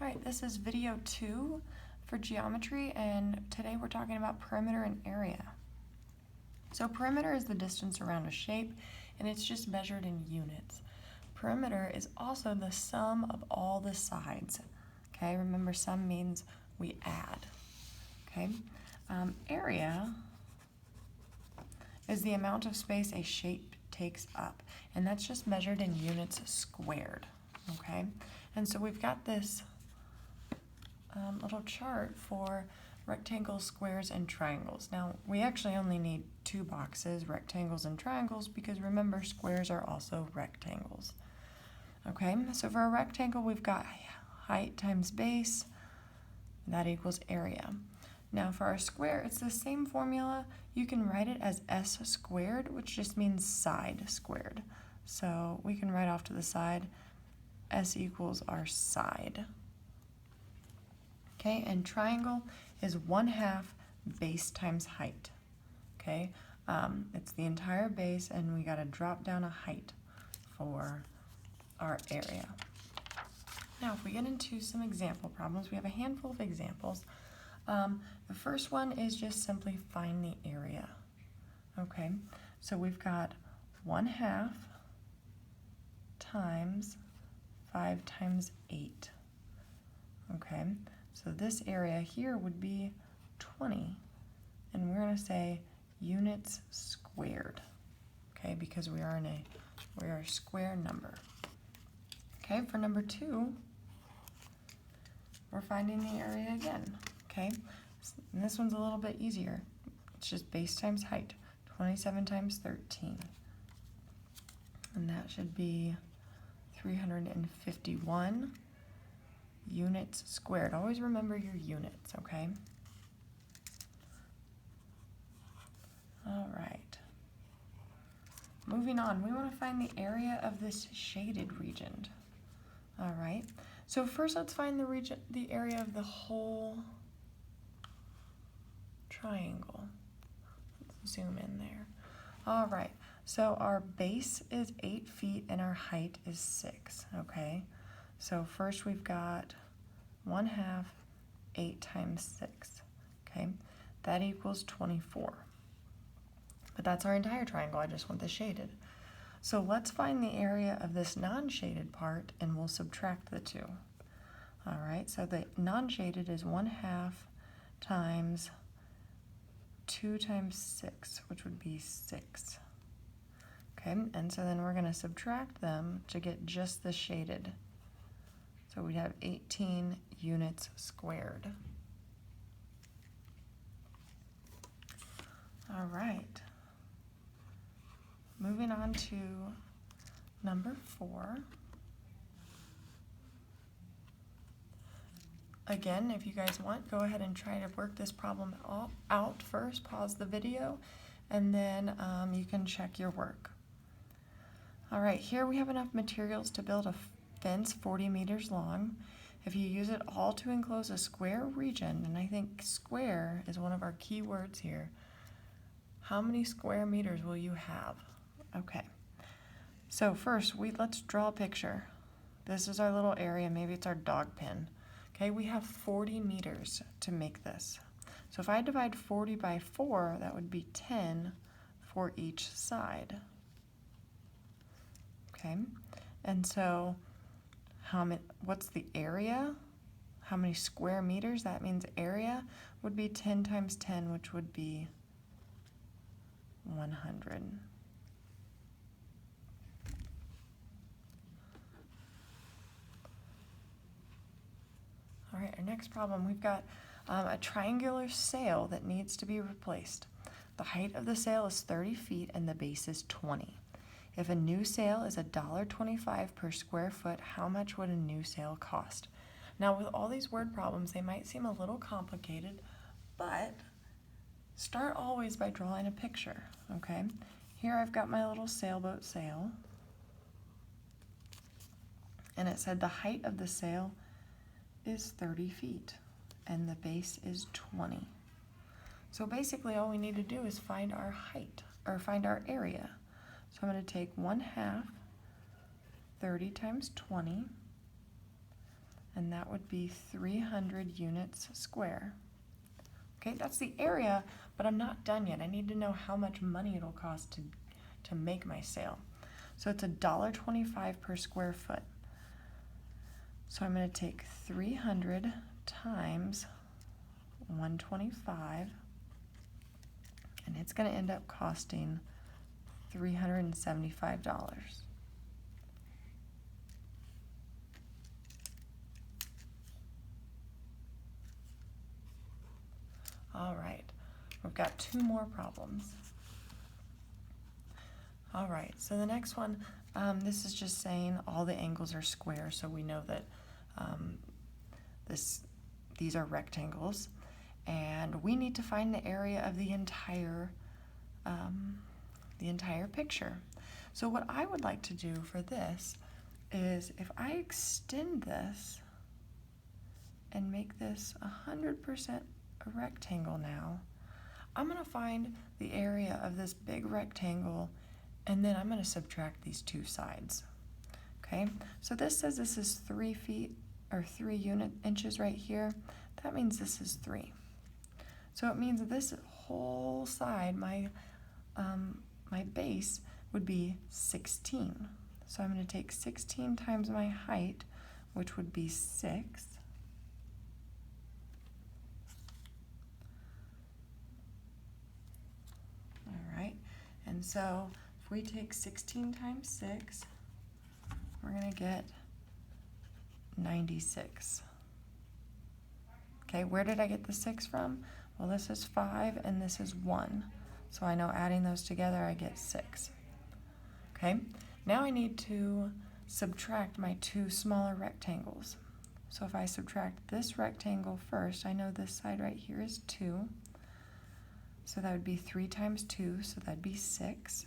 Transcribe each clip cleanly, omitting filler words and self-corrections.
All right, this is video 2 for geometry, and today we're talking about perimeter and area. So perimeter is the distance around a shape, and it's just measured in units. Perimeter is also the sum of all the sides. Okay, remember sum means we add. Okay, area is the amount of space a shape takes up, and that's just measured in units squared. Okay, and so we've got this little chart for rectangles, squares, and triangles. Now, we actually only need 2 boxes, rectangles and triangles, because remember, squares are also rectangles. Okay, so for a rectangle, we've got height times base, and that equals area. Now, for our square, it's the same formula. You can write it as s squared, which just means side squared. So we can write off to the side, s equals our side. Okay, and triangle is 1/2 base times height. Okay, it's the entire base, and we got to drop down a height for our area. Now, if we get into some example problems, we have a handful of examples. The first one is just simply find the area. Okay, so we've got 1/2 times 5 times 8. Okay, so this area here would be 20, and we're going to say units squared, okay, because we are a square number. Okay, for number 2, we're finding the area again. Okay, and this one's a little bit easier. It's just base times height, 27 times 13, and that should be 351 units squared. Always remember your units, okay? All right. Moving on, we want to find the area of this shaded region. All right. So first, let's find the area of the whole triangle. Let's zoom in there. All right. So our base is 8 feet and our height is 6. Okay. So first we've got 1/2 8 times 6, okay? That equals 24. But that's our entire triangle, I just want the shaded. So let's find the area of this non-shaded part, and we'll subtract the 2. All right, so the non-shaded is 1/2 times 2 times 6, which would be 6. Okay, and so then we're gonna subtract them to get just the shaded. So we'd have 18 units squared. All right. Moving on to number 4. Again, if you guys want, go ahead and try to work this problem out first. Pause the video, and then you can check your work. All right, here we have enough materials to build a fence 40 meters long. If you use it all to enclose a square region, and I think square is one of our key words here, how many square meters will you have? Okay, so first let's draw a picture. This is our little area, maybe it's our dog pen. Okay, we have 40 meters to make this. So if I divide 40 by 4, that would be 10 for each side. Okay, and so what's the area? How many square meters? That means area would be 10 times 10, which would be 100. All right, our next problem, we've got a triangular sail that needs to be replaced. The height of the sail is 30 feet and the base is 20. If a new sail is $1.25 per square foot, how much would a new sail cost? Now, with all these word problems, they might seem a little complicated, but start always by drawing a picture, okay? Here I've got my little sailboat sail, and it said the height of the sail is 30 feet, and the base is 20. So basically all we need to do is find our height, or find our area. So I'm going to take 1/2 30 times 20, and that would be 300 units square. Okay, that's the area, but I'm not done yet. I need to know how much money it'll cost to make my sale. So it's $1.25 per square foot. So I'm going to take 300 times 125, and it's going to end up costing $375. All right, we've got 2 more problems. All right, so the next one, this is just saying all the angles are square, so we know that these are rectangles, and we need to find the area of the entire picture. So what I would like to do for this is, if I extend this and make this 100% a rectangle now, I'm going to find the area of this big rectangle, and then I'm going to subtract these 2 sides. Okay, so this says this is 3 feet or 3 inches right here. That means this is 3. So it means that this whole side, my base, would be 16. So I'm going to take 16 times my height, which would be 6. All right, and so if we take 16 times 6, we're going to get 96. Okay, where did I get the 6 from? Well, this is 5 and this is 1. So I know adding those together, I get 6. Okay, now I need to subtract my 2 smaller rectangles. So if I subtract this rectangle first, I know this side right here is 2. So that would be 3 times 2, so that'd be 6.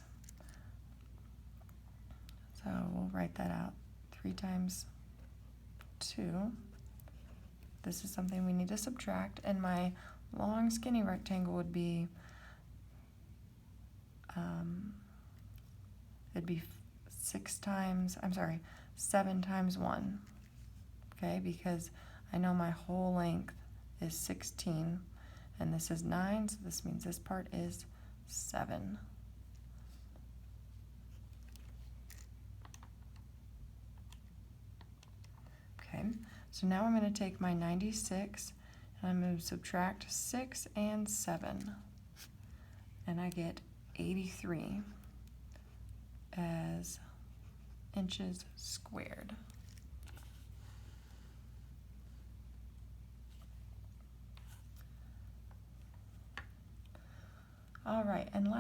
So we'll write that out. 3 times 2. This is something we need to subtract, and my long skinny rectangle would be, it'd be 7 times 1. Okay, because I know my whole length is 16, and this is 9, so this means this part is 7. Okay, so now I'm going to take my 96 and I'm going to subtract 6 and 7, and I get 83 as inches squared. All right, and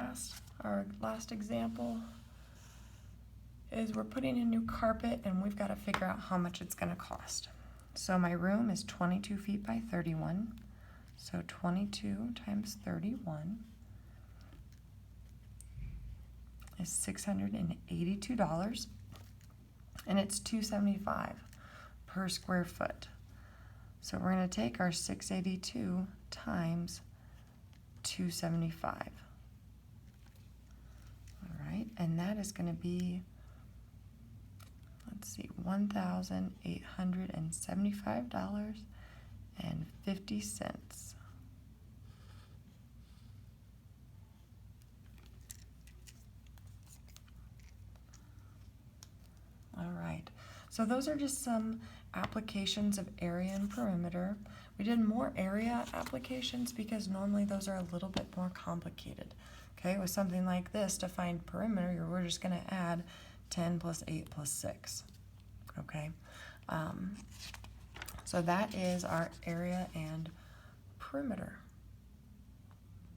our last example is we're putting in new carpet, and we've got to figure out how much it's going to cost. So my room is 22 feet by 31, so 22 times 31 is $682, and it's $275 per square foot. So we're going to take our 682 times 275. All right, and that is going to be, let's see, $1,875.50. All right, so those are just some applications of area and perimeter. We did more area applications because normally those are a little bit more complicated. Okay, with something like this, to find perimeter, we're just going to add 10 plus 8 plus 6. Okay, so that is our area and perimeter.